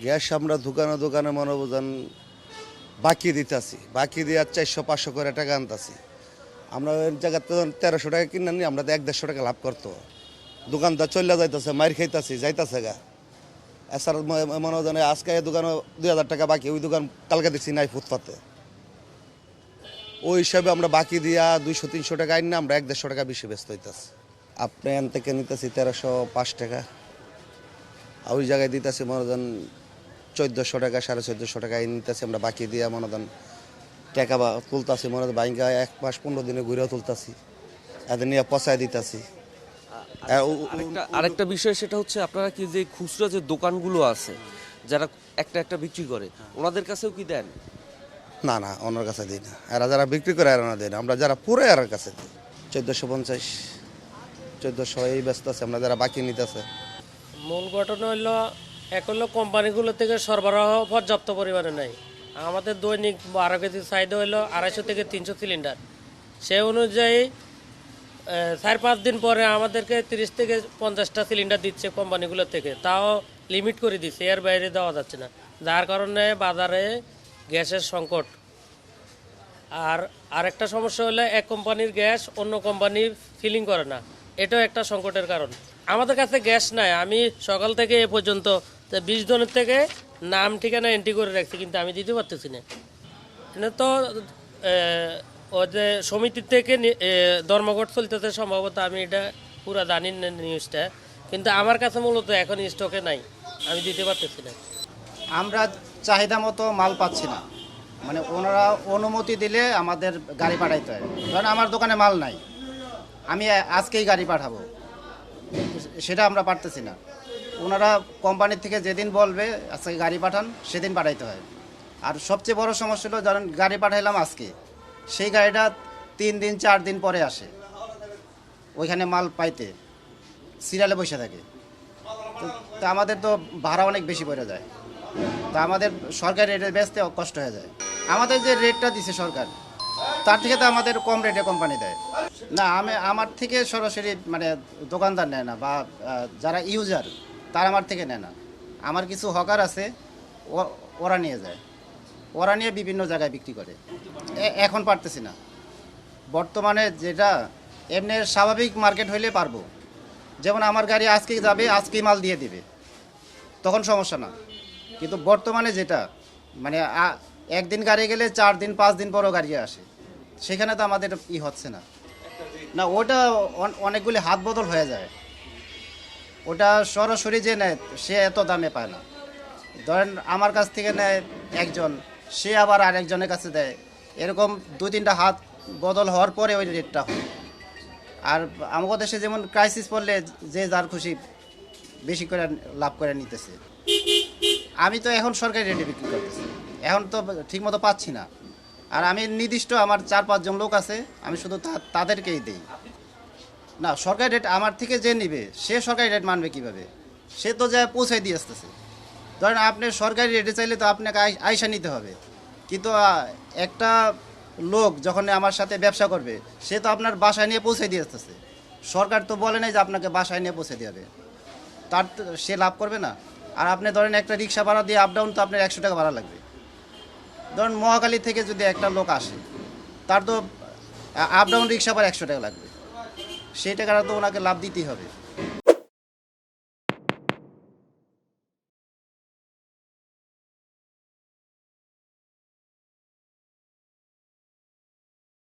Gas আমরা দোকানে দোকানে মনে বোঝান বাকি দিতেছি, বাকি দিয়ে 400-500 করে টাকা আনতেছি। আমরা ওই জায়গাতে 1300 টাকা কিনে নিই, আমরা তো 1-150 টাকা লাভ করতো। দোকানদার চলে যাইতেছে, মার খাইতেছি, যাইতেছে গা। এছাড়া মনে হয় আজকে এই দোকানে 2000 টাকা বাকি, ওই দোকান কালকে দেখছি নাই ফুটপাতে। ওই হিসাবে আমরা বাকি দিয়া 200-300 টাকা আইন না, আমরা 1-150 টাকা বেশি ব্যস্ত হইতেছি। আপনি এন থেকে নিতেছি 1305 টাকা, আর ওই জায়গায় দিতেছি মনে হয় 1400 টাকা, 1450 টাকা নিতেছি আমরা বাকি দিয়া মনে হয় টাকা তুলতাছি, মনে হয় বাইঙ্গা 1 মাস 15 দিনে ঘুরেও তুলতাছি, এদের নিয়ে পচায় দিতেছি। আরেকটা বিষয় সেটা হচ্ছে আপনারা কি যে খুচরা যে দোকানগুলো আছে যারা একটা একটা বিক্রি করে ওনাদের কাছেও কি দেন? না না, ওনার কাছে দিই না। এরা যারা বিক্রি করে এরা দেয় না, আমরা যারা পুরো এর কাছে দিই। 1450, 1400 এই ব্যস্ত আছে, আমরা যারা বাকি নিতেছে। মূল ঘটনা হলো এক হলো কোম্পানিগুলো থেকে সরবরাহ পর্যাপ্ত পরিমাণে নাই। আমাদের দৈনিক 12 কেজি চাহিদা হলো 250 থেকে 300 সিলিন্ডার। সে অনুযায়ী 4-5 দিন পরে আমাদেরকে 30 থেকে 50টা সিলিন্ডার দিচ্ছে কোম্পানিগুলো থেকে, তাও লিমিট করে দিচ্ছে, এর বাইরে দেওয়া যাচ্ছে না, যার কারণে বাজারে গ্যাসের সংকট। আর আরেকটা সমস্যা হলো এক কোম্পানির গ্যাস অন্য কোম্পানি ফিলিং করে না, এটাও একটা সংকটের কারণ। আমাদের কাছে গ্যাস নাই, আমি সকাল থেকে এ পর্যন্ত 20 জনের থেকে নাম ঠিকানা এন্ট্রি করে রাখছি, কিন্তু আমি দিতে পারতেছি না। এটা তো ও যে সমিতির থেকে ধর্মঘট চলতেছে সম্ভবত, আমি এটা পুরো জানি না নিউজটা, কিন্তু আমার কাছে মূলত এখন স্টকে নাই, আমি দিতে পারতেছি না। আমরা চাহিদা মতো মাল পাচ্ছি না, মানে ওনারা অনুমতি দিলে আমাদের গাড়ি পাঠাইতে হয়। কারণ আমার দোকানে মাল নাই, আমি আজকেই গাড়ি পাঠাবো, সেটা আমরা পারতেছি না। ওনারা কোম্পানির থেকে যেদিন বলবে আজকে গাড়ি পাঠান, সেদিন পাঠাইতে হয়। আর সবচেয়ে বড় সমস্যা হলো ধরেন গাড়ি পাঠাইলাম আজকে, সেই গাড়িটা 3 দিন 4 দিন পরে আসে, ওইখানে মাল পাইতে সিরিয়ালে বসে থাকে। তো আমাদের তো ভাড়া অনেক বেশি পড়ে যায়, তো আমাদের সরকারি রেটে বেচতে কষ্ট হয়ে যায়। আমাদের যে রেটটা দিছে সরকার, তার থেকে তো আমাদের কম রেটে কোম্পানি দেয় না। আমার থেকে সরাসরি মানে দোকানদার নেয় না, বা যারা ইউজার তারা আমার থেকে নেয় না। আমার কিছু হকার আছে, ওরা নিয়ে যায়, ওরা নিয়ে বিভিন্ন জায়গায় বিক্রি করে। এখন পারতেছি না বর্তমানে, যেটা এমনি স্বাভাবিক মার্কেট হইলে পারবো। যেমন আমার গাড়ি আজকেই যাবে, আজকেই মাল দিয়ে দিবে, তখন সমস্যা না। কিন্তু বর্তমানে যেটা মানে একদিন গাড়ি গেলে 4 দিন 5 দিন পরও গাড়ি আসে, সেখানে তো আমাদের হচ্ছে না। না, ওটা অনেকগুলি হাত বদল হয়ে যায়। ওটা সরাসরি যে নেয় সে এত দামে পায় না। ধরেন আমার কাছ থেকে নেয় একজন, সে আবার আরেকজনের কাছে দেয়, এরকম 2-3টা হাত বদল হওয়ার পরে ওই রেটটা হয়। আর আমাদের দেশে যেমন ক্রাইসিস পড়লে যে যার খুশি বেশি করে লাভ করে নিতেছে। আমি তো এখন সরকারি রেটে বিক্রি করতেছি, এখন তো ঠিকমতো পাচ্ছি না। আর আমি নির্দিষ্ট আমার 4-5 জন লোক আছে, আমি শুধু তাদেরকেই দিই। না, সরকারি রেট আমার থেকে যে নিবে সে সরকারি রেট মানবে কিভাবে? সে তো যা পৌঁছায় দিয়ে আসতেছে। ধরেন আপনি সরকারি রেটে চাইলে তো আপনাকে আইসা নিতে হবে, কিন্তু একটা লোক যখন আমার সাথে ব্যবসা করবে, সে তো আপনার বাসায় নিয়ে পৌঁছে দিয়ে আসতেছে। সরকার তো বলে নাই যে আপনাকে বাসায় নিয়ে পৌঁছে দেবে, তার সে লাভ করবে না। আর আপনি ধরেন একটা রিক্সা ভাড়া দিয়ে আপ ডাউন তো আপনার 100 টাকা ভাড়া লাগবে। ধরেন মহাখালী থেকে যদি একটা লোক আসে, তার তো আপ ডাউন রিক্সা ভাড়া 100 টাকা লাগবে, সেই টাকাটা তো ওনাকে লাভ দিতেই হবে।